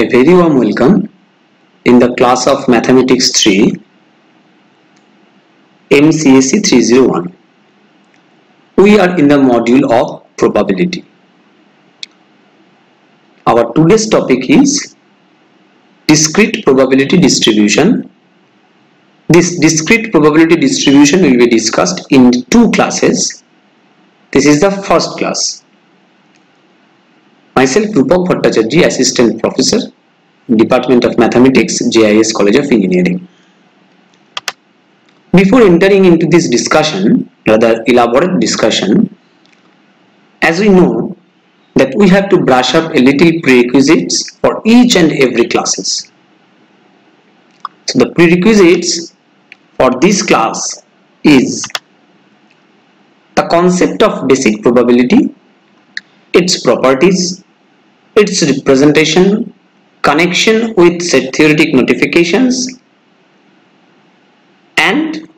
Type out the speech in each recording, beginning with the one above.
A very warm welcome in the class of Mathematics 3, MCSE 301. We are in the module of probability. Our today's topic is discrete probability distribution. This discrete probability distribution will be discussed in two classes. This is the first class. Myself Rupak Bhattacharjee, Assistant Professor, Department of Mathematics, JIS College of Engineering. Before entering into this discussion, rather elaborate discussion, as we know that we have to brush up a little prerequisites for each and every classes. So the prerequisites for this class is the concept of basic probability, its properties, its representation, connection with set theoretic notifications, and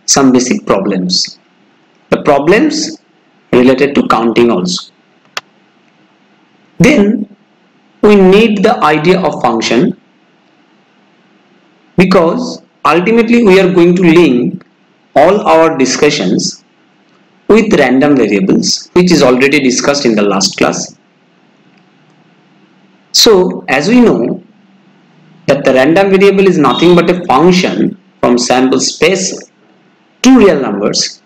some basic problems. The problems related to counting also. Then we need the idea of function, because ultimately we are going to link all our discussions with random variables, which is already discussed in the last class. So as we know that the random variable is nothing but a function from sample space to real numbers.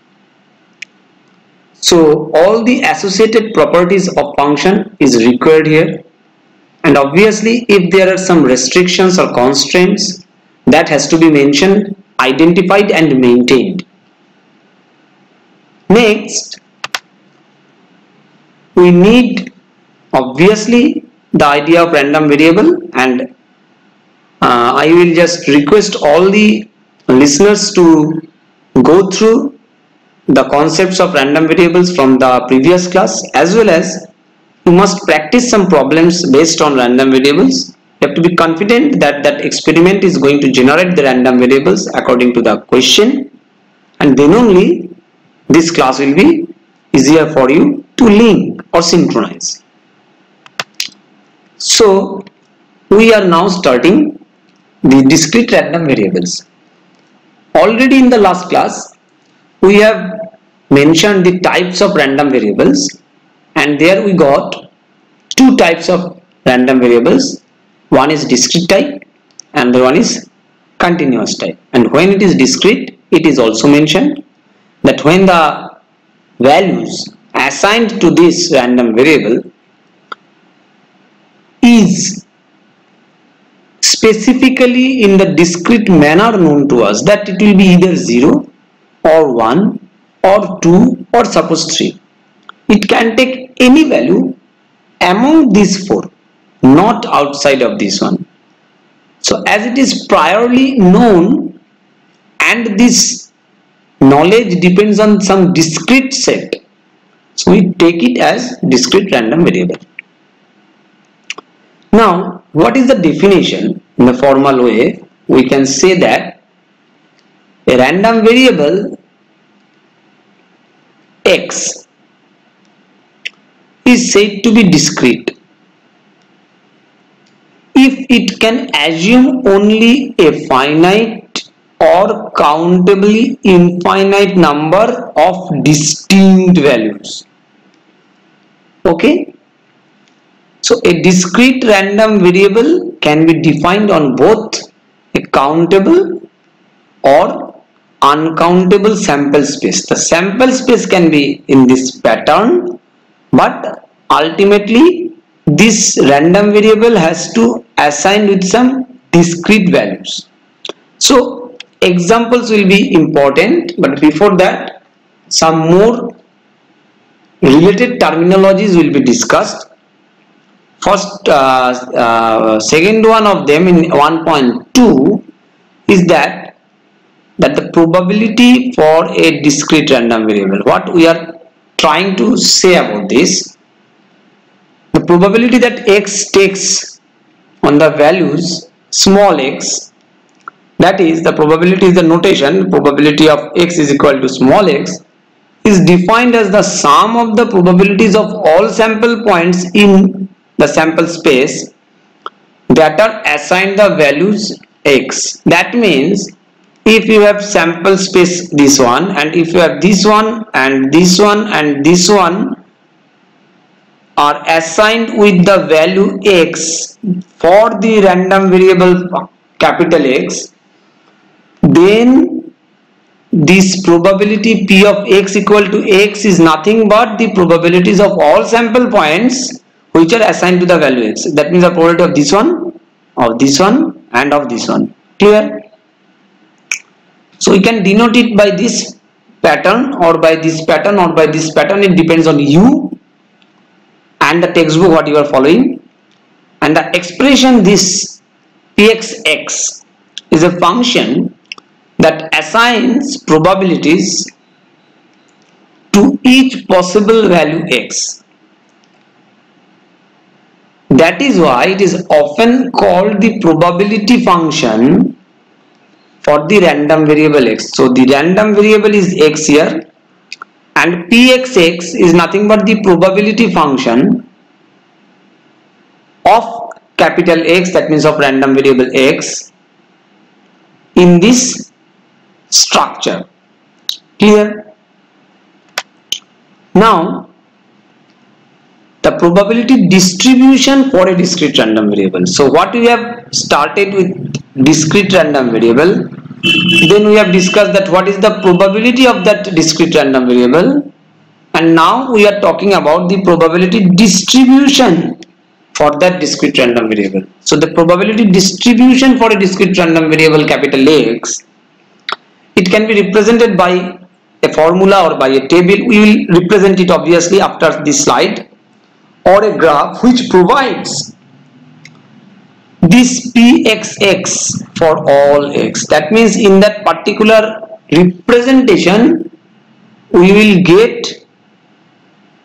So all the associated properties of function is required here, and obviously if there are some restrictions or constraints, that has to be mentioned, identified and maintained. Next, we need obviously the idea of random variable, and I will just request all the listeners to go through the concepts of random variables from the previous class, as well as you must practice some problems based on random variables. You have to be confident that that experiment is going to generate the random variables according to the question, and then only this class will be easier for you to link or synchronize. So we are now starting the discrete random variables. Already in the last class we have mentioned the types of random variables, and there we got two types of random variables. One is discrete type and the one is continuous type. And when it is discrete, it is also mentioned that when the values assigned to this random variable is specifically in the discrete manner known to us, that it will be either 0 or 1 or 2 or suppose 3. It can take any value among these four, not outside of this one. So as it is priorly known and this knowledge depends on some discrete set, so we take it as discrete random variable. Now what is the definition? In the formal way we can say that a random variable x is said to be discrete if it can assume only a finite or countably infinite number of distinct values. Okay, so a discrete random variable can be defined on both a countable or uncountable sample space. The sample space can be in this pattern, but ultimately this random variable has to assign with some discrete values. So examples will be important, but before that some more related terminologies will be discussed. First, second one of them in 1.2 is that the probability for a discrete random variable. What we are trying to say about this, the probability that x takes on the values small x, that is the probability is the notation, probability of x is equal to small x, is defined as the sum of the probabilities of all sample points in the sample space that are assigned the values x. That means if you have sample space this one, and if you have this one and this one and this one are assigned with the value x for the random variable capital X, then this probability P of x equal to x is nothing but the probabilities of all sample points which are assigned to the value x. That means the probability of this one, and of this one. Clear? So we can denote it by this pattern or by this pattern or by this pattern. It depends on you and the textbook what you are following. And the expression this Pxx is a function that assigns probabilities to each possible value x. That is why it is often called the probability function for the random variable x. So the random variable is x here, and Pxx is nothing but the probability function of capital X, that means of random variable x, in this structure. Clear? Now the probability distribution for a discrete random variable. So what we have started with discrete random variable, then we have discussed that what is the probability of that discrete random variable, and now we are talking about the probability distribution for that discrete random variable. So the probability distribution for a discrete random variable capital X, it can be represented by a formula or by a table. We will represent it obviously after this slide, or a graph which provides this Pxx for all x. That means in that particular representation we will get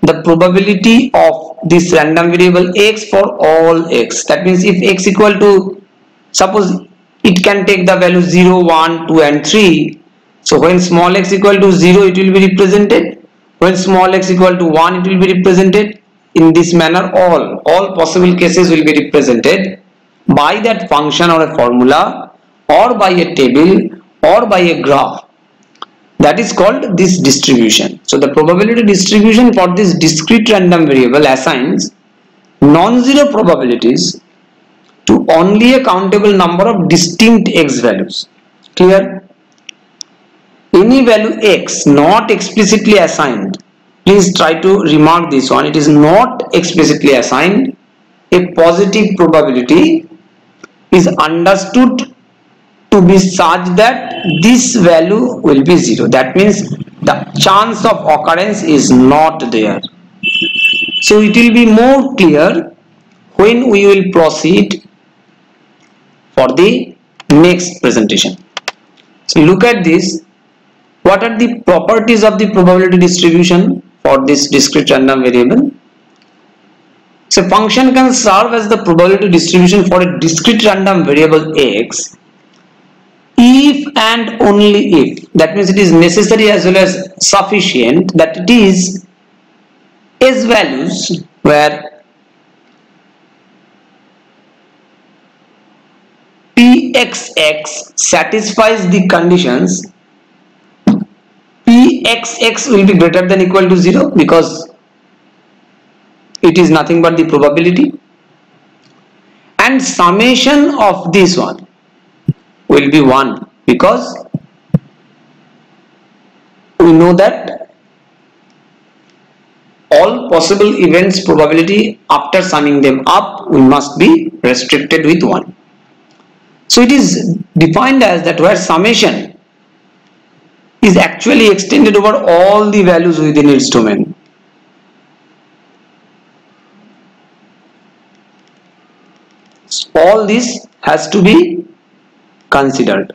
the probability of this random variable x for all x. That means if x equal to, suppose it can take the value 0, 1, 2 and 3. So when small x equal to 0 it will be represented, when small x equal to 1 it will be represented. In this manner all possible cases will be represented by that function or a formula or by a table or by a graph. That is called this distribution. So the probability distribution for this discrete random variable assigns non-zero probabilities to only a countable number of distinct x values. Clear? Any value x not explicitly assigned, please try to remark this one, it is not explicitly assigned, a positive probability is understood to be such that this value will be 0. That means the chance of occurrence is not there. So it will be more clear when we will proceed for the next presentation. So look at this. What are the properties of the probability distribution for this discrete random variable? So function can serve as the probability distribution for a discrete random variable x if and only if, that means it is necessary as well as sufficient, that it is s values where Pxx satisfies the conditions Pxx will be greater than equal to 0 because it is nothing but the probability, and summation of this one will be 1 because we know that all possible events probability after summing them up we must be restricted with 1. So it is defined as that where summation is actually extended over all the values within its domain. All this has to be considered.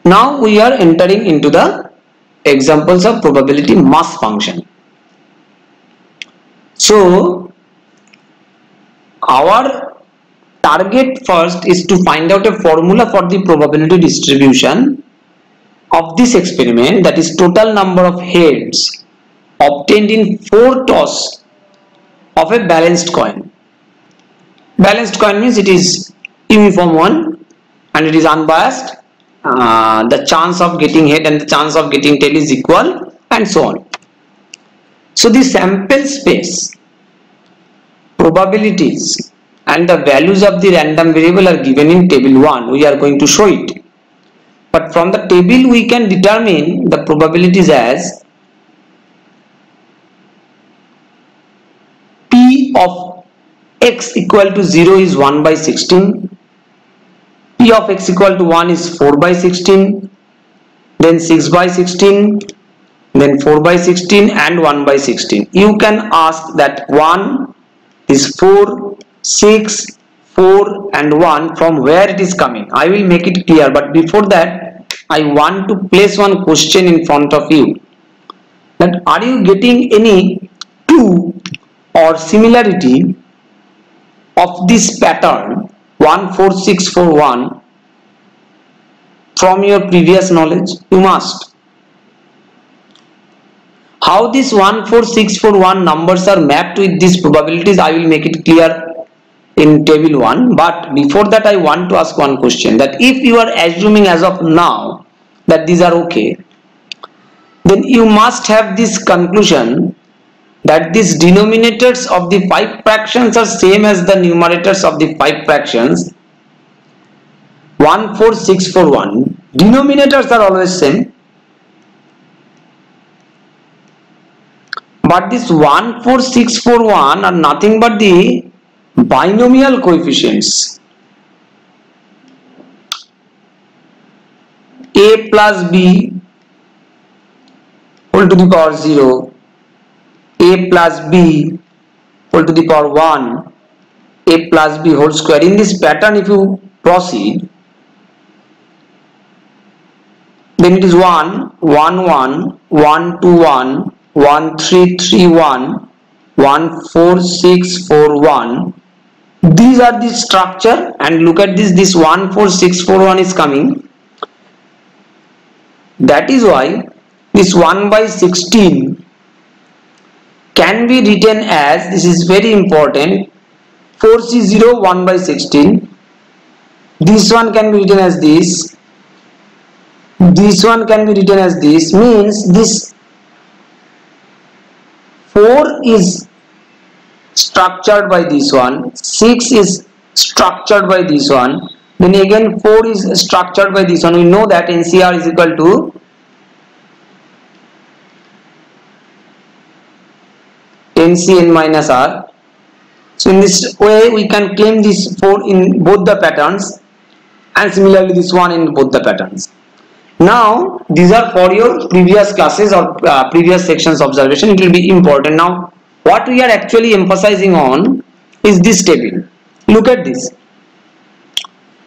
Now we are entering into the examples of probability mass function. So our target first is to find out a formula for the probability distribution of this experiment, that is total number of heads obtained in 4 toss of a balanced coin. Balanced coin means it is uniform one and it is unbiased. The chance of getting head and the chance of getting tail is equal, and so on. So the sample space, probabilities and the values of the random variable are given in table 1. We are going to show it. But from the table we can determine the probabilities as P of x equal to 0 is 1 by 16. P of x equal to 1 is 4 by 16, then 6 by 16, then 4 by 16 and 1 by 16. You can ask that 1 is 4, 6, 4 and 1 from where it is coming. I will make it clear, but before that I want to place one question in front of you. That are you getting any clue or similarity of this pattern 14641 from your previous knowledge? You must. How this 14641 numbers are mapped with these probabilities, I will make it clear in table 1. But before that I want to ask one question, that if you are assuming as of now that these are okay, then you must have this conclusion that these denominators of the 5 fractions are same as the numerators of the 5 fractions 14641. Denominators are always same, but this 14641 are nothing but the binomial coefficients. A plus B whole to the power 0, A plus B whole to the power 1, A plus B whole square. In this pattern if you proceed, then it is 1, 1, 1, 1, 2, 1, 1, 3, 3, 1, 1, 4, 6, 4, 1. These are the structure, and look at this 1, 4, 6, 4, 1 is coming. That is why this 1 by 16 can be written as, this is very important, 4C0 1 by 16. This one can be written as this. This one can be written as this. Means this 4 is structured by this one, 6 is structured by this one, then again 4 is structured by this one. We know that NCR is equal to NCN minus R. So in this way we can claim this 4 in both the patterns, and similarly this one in both the patterns. Now these are for your previous classes or previous sections observation. It will be important. Now what we are actually emphasizing on is this table. Look at this.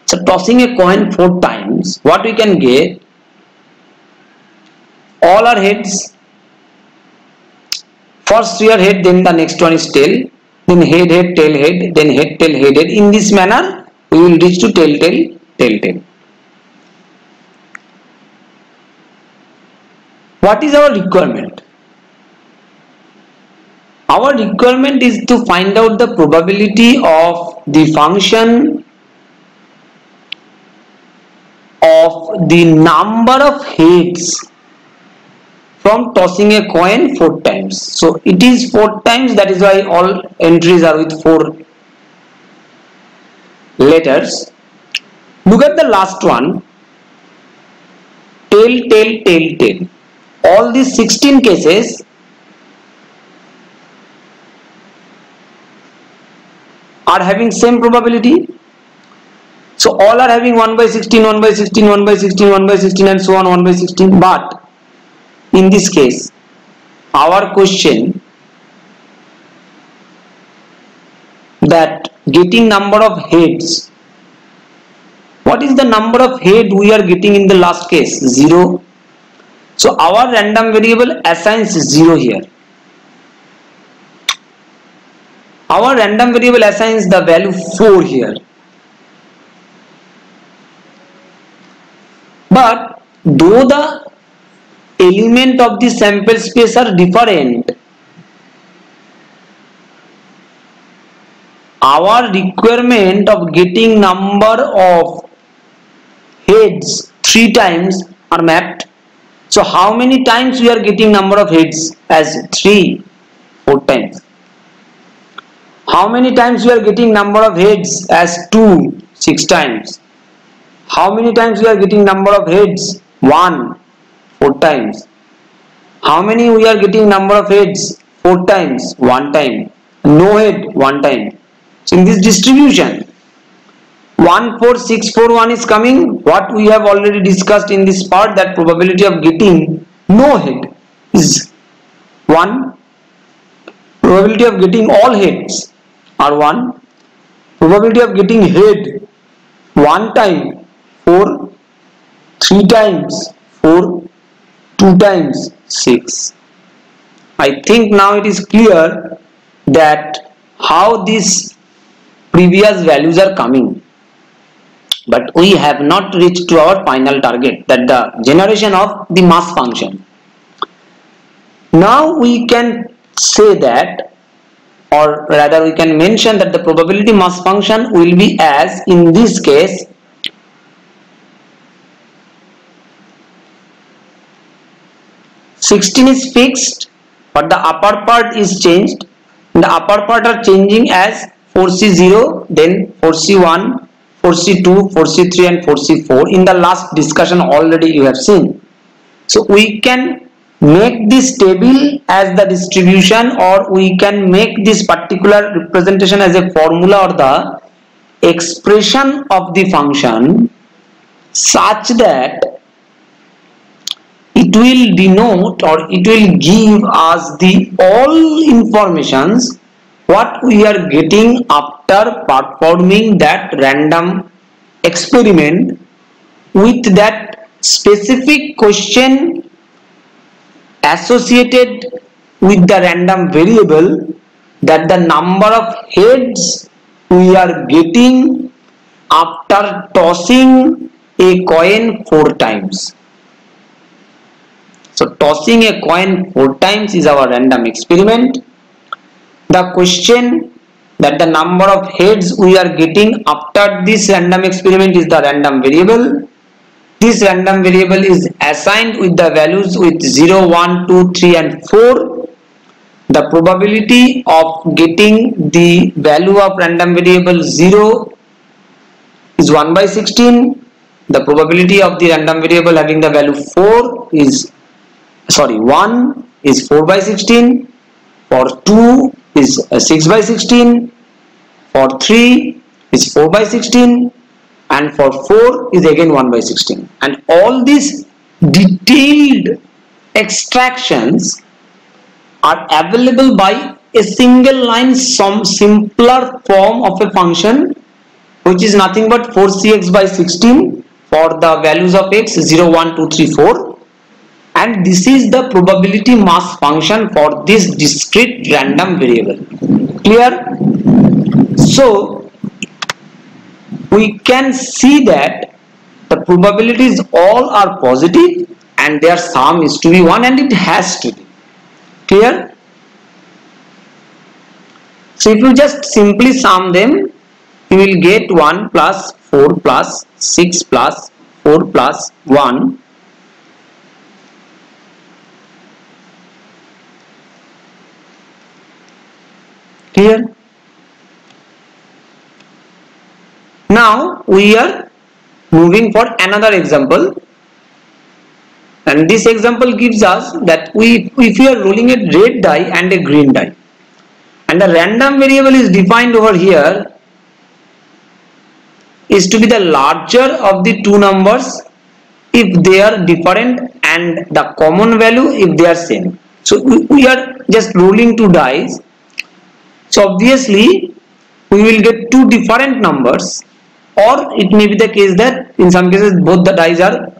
So tossing a coin 4 times, what we can get, all are heads. First 3 are head, then the next one is tail, then head, head, tail, head, then head, tail, head, head. In this manner we will reach to tail, tail, tail, tail. What is our requirement? Our requirement is to find out the probability of the function of the number of heads from tossing a coin 4 times. So it is 4 times, that is why all entries are with 4 letters. Look at the last one, tail, tail, tail, tail. All these 16 cases are having same probability. So all are having 1 by 16, 1 by 16, 1 by 16, 1 by 16 and so on, 1 by 16. But in this case, our question that getting number of heads, what is the number of head we are getting in the last case? 0. So our random variable assigns 0 here. Our random variable assigns the value 4 here. But though the element of the sample space are different, our requirement of getting number of heads 3 times are mapped. So how many times we are getting number of heads as 3? 4 times. How many times we are getting number of heads as 2? 6 times. How many times we are getting number of heads? 1? 4 times. How many we are getting number of heads? 4 times. 1 time. No head, 1 time. So in this distribution 1 4 6 4 1 is coming. What we have already discussed in this part, that probability of getting no head is 1. Probability of getting all heads are 1. Probability of getting head 1 time 4, 3 times 4, 2 times 6. I think now it is clear that how these previous values are coming. But we have not reached to our final target, that the generation of the mass function. Now we can say that, or rather we can mention that the probability mass function will be as, in this case, (16) is fixed, but the upper part is changed. The upper part are changing as 4C0, then 4C1, 4C2, 4C3 and 4C4. In the last discussion already you have seen. So we can make this table as the distribution, or we can make this particular representation as a formula or the expression of the function, such that it will denote, or it will give us the all informations what we are getting after performing that random experiment with that specific question associated with the random variable, that the number of heads we are getting after tossing a coin 4 times. So tossing a coin 4 times is our random experiment. The question that the number of heads we are getting after this random experiment is the random variable. This random variable is assigned with the values with 0, 1, 2, 3 and 4. The probability of getting the value of random variable 0 is 1 by 16. The probability of the random variable having the value 1 is 4 by 16. For 2 is 6 by 16. For 3 is 4 by 16. And for 4 is again 1 by 16. And all these detailed extractions are available by a single line, some simpler form of a function, which is nothing but 4cx by 16 for the values of x 0, 1, 2, 3, 4. And this is the probability mass function for this discrete random variable. Clear? So we can see that the probabilities all are positive and their sum is to be 1, and it has to be. Clear? So if you just simply sum them, you will get 1 plus 4 plus 6 plus 4 plus 1. Clear? Now we are moving for another example, and this example gives us that if we are rolling a red die and a green die, and the random variable is defined over here is to be the larger of the two numbers if they are different, and the common value if they are same. So we are just rolling two dice. So obviously we will get two different numbers, or it may be the case that in some cases both the dice are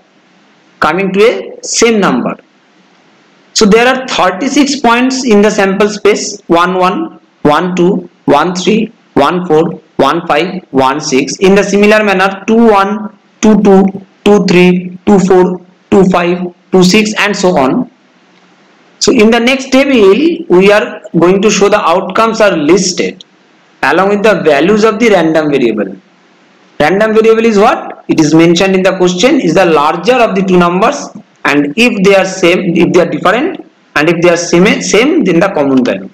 coming to a same number. So there are 36 points in the sample space: 1 1, 1 2, 1 3, 1 4, 1 5, 1 6. In the similar manner, 2 1, 2 2, 2 3, 2 4, 2 5, 2 6 and so on. So in the next table we are going to show the outcomes are listed, along with the values of the random variable. Random variable is what? It is mentioned in the question is the larger of the two numbers, and if they are same, if they are different, and if they are same then the common value.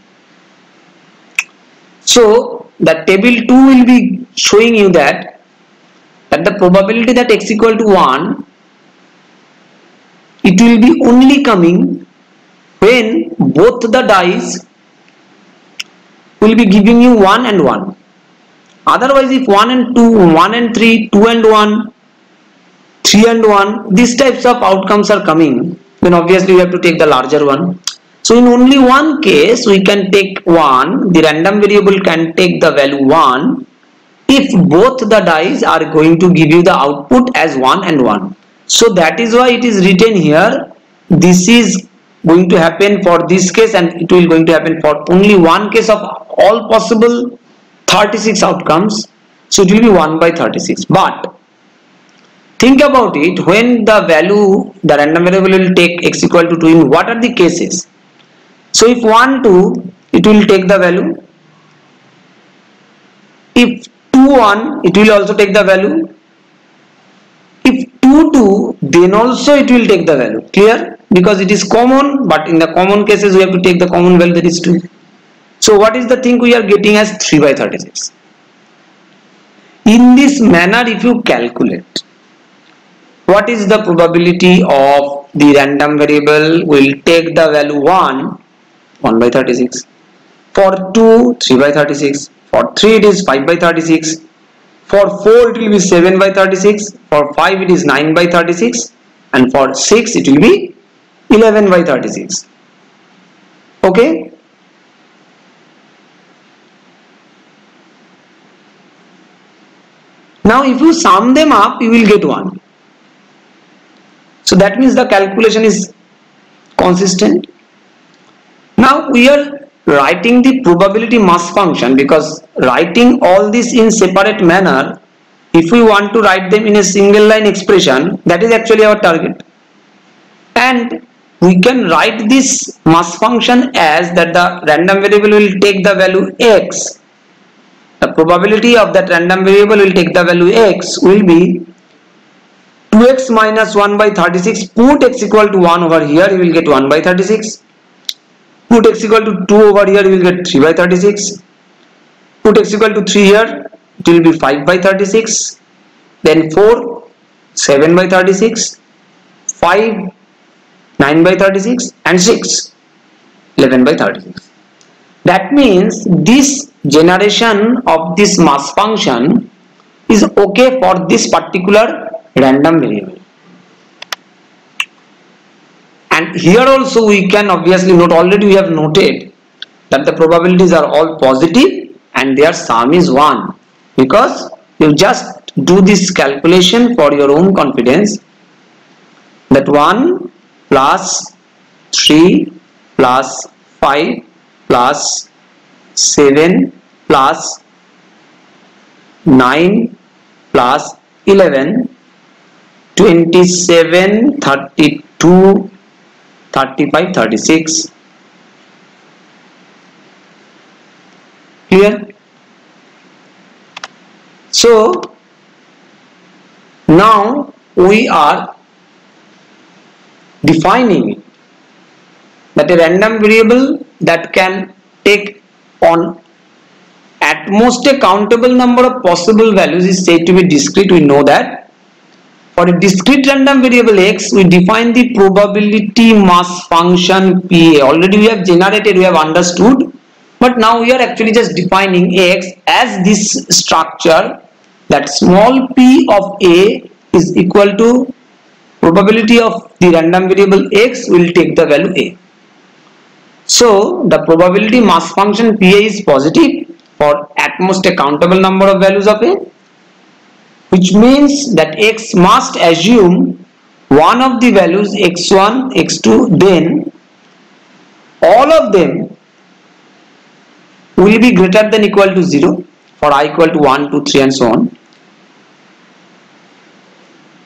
So the table 2 will be showing you that the probability that x equal to 1, it will be only coming when both the dice will be giving you 1 and 1. Otherwise, if 1 and 2, 1 and 3, 2 and 1, 3 and 1, these types of outcomes are coming, then obviously we have to take the larger one. So in only one case we can take 1, the random variable can take the value 1 if both the dice are going to give you the output as 1 and 1. So that is why it is written here, this is going to happen for this case and it will going to happen for only one case of all possible 36 outcomes. So it will be 1 by 36. But think about it, when the value, the random variable will take x equal to 2, in what are the cases? So if 1, 2, it will take the value. If 2, 1, it will also take the value. If 2, 2, then also it will take the value. Clear? Because it is common, but in the common cases we have to take the common value, that is 2. So what is the thing we are getting as 3 by 36? In this manner, if you calculate, what is the probability of the random variable will take the value 1 by 36. For 2, 3 by 36. For 3 it is 5 by 36. For 4 it will be 7 by 36. For 5 it is 9 by 36. And for 6 it will be 11 by 36. Okay. Now if you sum them up, you will get 1. So that means the calculation is consistent. Now we are writing the probability mass function, because writing all this in separate manner, if we want to write them in a single line expression, that is actually our target. And we can write this mass function as that the random variable will take the value x. The probability of that random variable will take the value x will be 2x minus 1 by 36. Put x equal to 1 over here, you will get 1 by 36. Put x equal to 2 over here, you will get 3 by 36. Put x equal to 3 here, it will be 5 by 36. Then 4, 7 by 36. 5, 9 by 36. And 6, 11 by 36. That means this generation of this mass function is okay for this particular random variable. And here also we can obviously note, already we have noted that the probabilities are all positive and their sum is 1, because you just do this calculation for your own confidence, that 1 plus 3 plus 5 plus 7 plus 9 plus 11, 27, 32, 35, 36. Clear? So now we are defining that a random variable that can take on at most a countable number of possible values is said to be discrete. We know that. For a discrete random variable x, we define the probability mass function PA. Already we have generated, we have understood, but now we are actually just defining x as this structure, that small p of A is equal to probability of the random variable x will take the value A. So the probability mass function PA is positive for at most a countable number of values of A, which means that x must assume one of the values x1, x2, then all of them will be greater than equal to 0 for I equal to 1, 2, 3 and so on.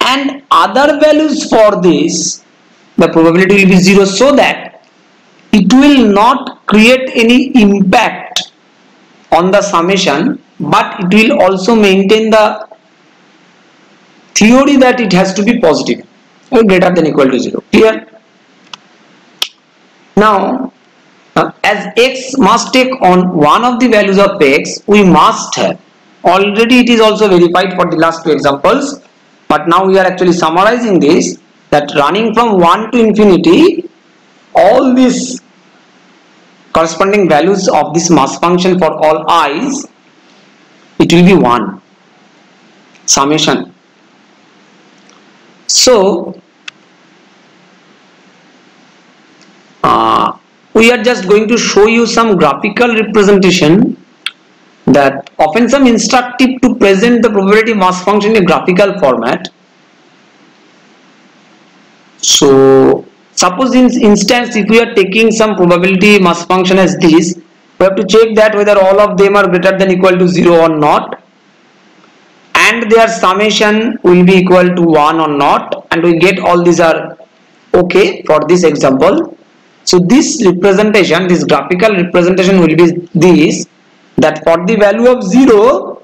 And other values for this, the probability will be 0, so that it will not create any impact on the summation, but it will also maintain the theory that it has to be positive or greater than equal to 0. Clear? Now, as x must take on one of the values of x, we must have, already it is also verified for the last two examples, but now we are actually summarizing this, that running from 1 to infinity, all these corresponding values of this mass function for all i's, it will be 1 summation. So we are just going to show you some graphical representation that often some instructive to present the probability mass function in a graphical format. So suppose in instance, if we are taking some probability mass function as this, we have to check that whether all of them are greater than equal to 0 or not, and their summation will be equal to 1 or not, and we get all these are okay for this example. So this representation, this graphical representation will be this, that for the value of 0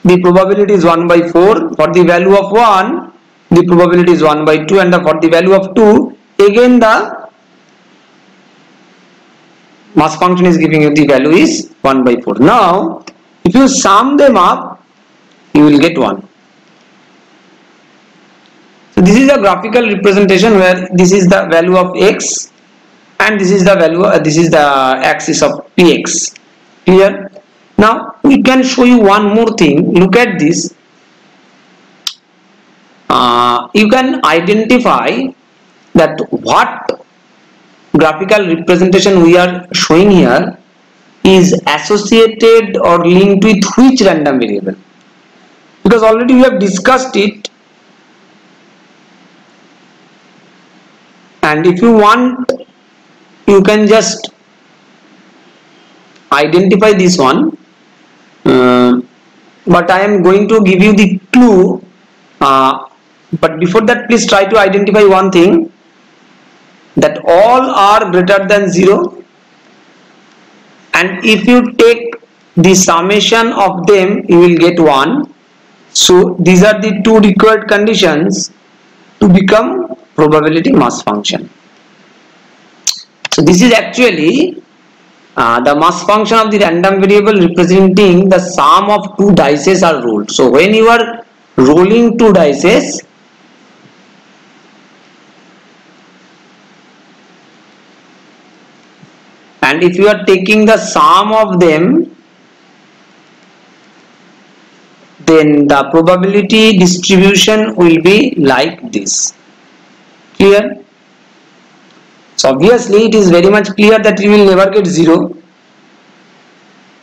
the probability is 1 by 4, for the value of 1 the probability is 1 by 2, and for the value of 2 again the mass function is giving you the value is 1 by 4. Now if you sum them up, you will get 1. So this is a graphical representation where this is the value of x and this is the value, this is the axis of px. Clear? Now we can show you one more thing. Look at this. You can identify that what graphical representation we are showing here is associated or linked with which random variable, because already we have discussed it, and if you want you can just identify this one, but I am going to give you the clue, but before that please try to identify one thing, that all are greater than 0, and if you take the summation of them you will get 1. So these are the two required conditions to become probability mass function. So this is actually the mass function of the random variable representing the sum of two dices are rolled. So when you are rolling two dices, and if you are taking the sum of them, then the probability distribution will be like this. Clear? So obviously it is very much clear that you will never get 0,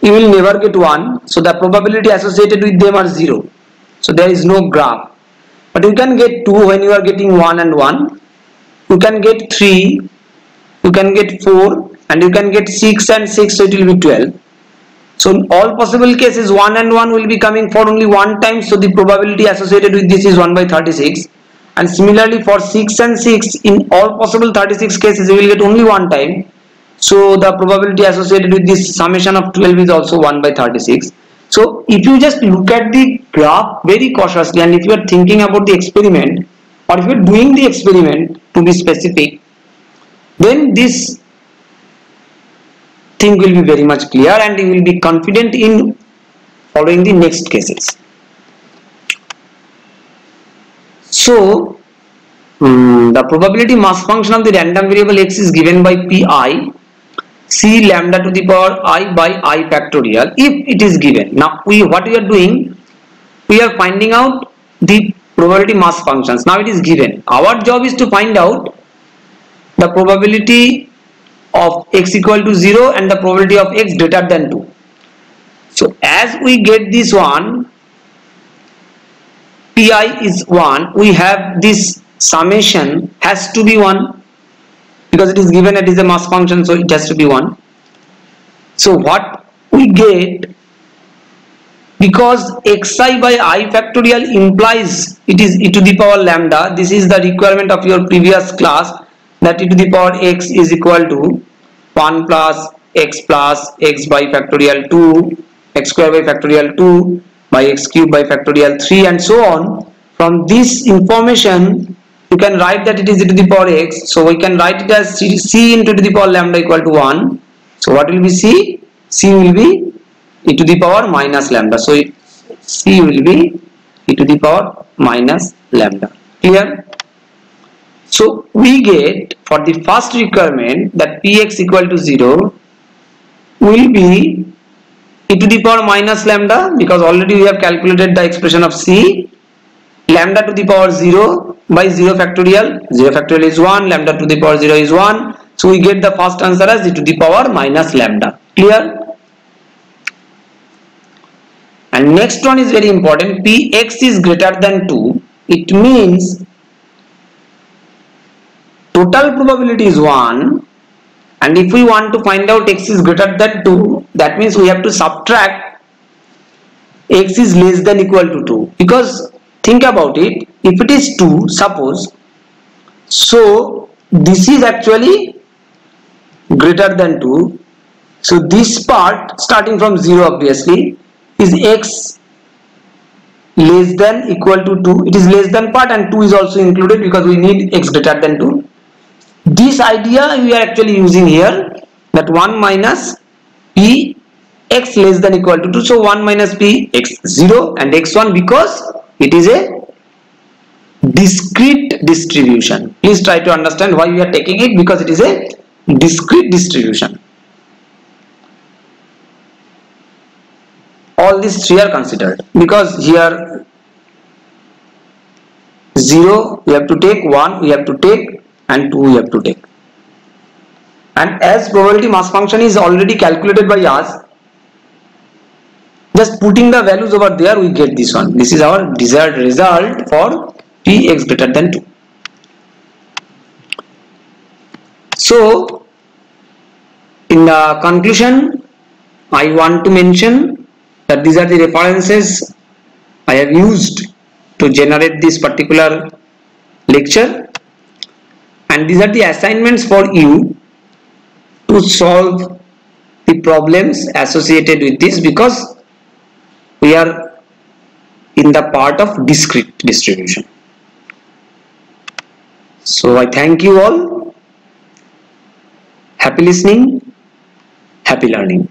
you will never get 1, so the probability associated with them are 0, so there is no graph. But you can get 2 when you are getting 1 and 1, you can get 3, you can get 4, and you can get 6 and 6, so it will be 12. So in all possible cases 1 and 1 will be coming for only one time, so the probability associated with this is 1 by 36. And similarly for 6 and 6, in all possible 36 cases you will get only one time, so the probability associated with this summation of 12 is also 1 by 36. So if you just look at the graph very cautiously, and if you are thinking about the experiment, or if you are doing the experiment to be specific, then this thing will be very much clear and you will be confident in following the next cases. So the probability mass function of the random variable x is given by pi c lambda to the power I by I factorial, if it is given. Now what we are doing, we are finding out the probability mass functions. Now it is given. Our job is to find out the probability of x equal to 0 and the probability of x greater than 2. So as we get this one, pi is 1, we have this summation has to be 1, because it is given it is a mass function, so it has to be 1. So what we get, because xi by I factorial implies it is e to the power lambda, this is the requirement of your previous class, that e to the power x is equal to 1 plus x plus x by factorial 2, x square by factorial 2 by x cube by factorial 3 and so on. From this information you can write that it is e to the power x, so we can write it as c into e to the power lambda equal to 1. So what will be c? C will be e to the power minus lambda, so c will be e to the power minus lambda. Clear? So we get for the first requirement that px equal to 0 will be e to the power minus lambda, because already we have calculated the expression of c, lambda to the power 0 by 0 factorial, 0 factorial is 1, lambda to the power 0 is 1, so we get the first answer as e to the power minus lambda. Clear? And next one is very important, px is greater than 2, it means total probability is 1, and if we want to find out x is greater than 2, that means we have to subtract x is less than equal to 2, because think about it, if it is 2 suppose, so this is actually greater than 2, so this part starting from 0 obviously is x less than equal to 2, it is less than part and 2 is also included because we need x greater than 2. This idea we are actually using here, that 1 minus p x less than equal to 2, so 1 minus p x 0 and x1 because it is a discrete distribution. Please try to understand why we are taking it, because it is a discrete distribution. All these three are considered, because here 0 we have to take, 1 we have to take and 2 we have to take. And as probability mass function is already calculated by us, just putting the values over there we get this one. This is our desired result for px greater than 2. So in the conclusion I want to mention that these are the references I have used to generate this particular lecture, and these are the assignments for you to solve the problems associated with this, because we are in the part of discrete distribution. So I thank you all. Happy listening, happy learning.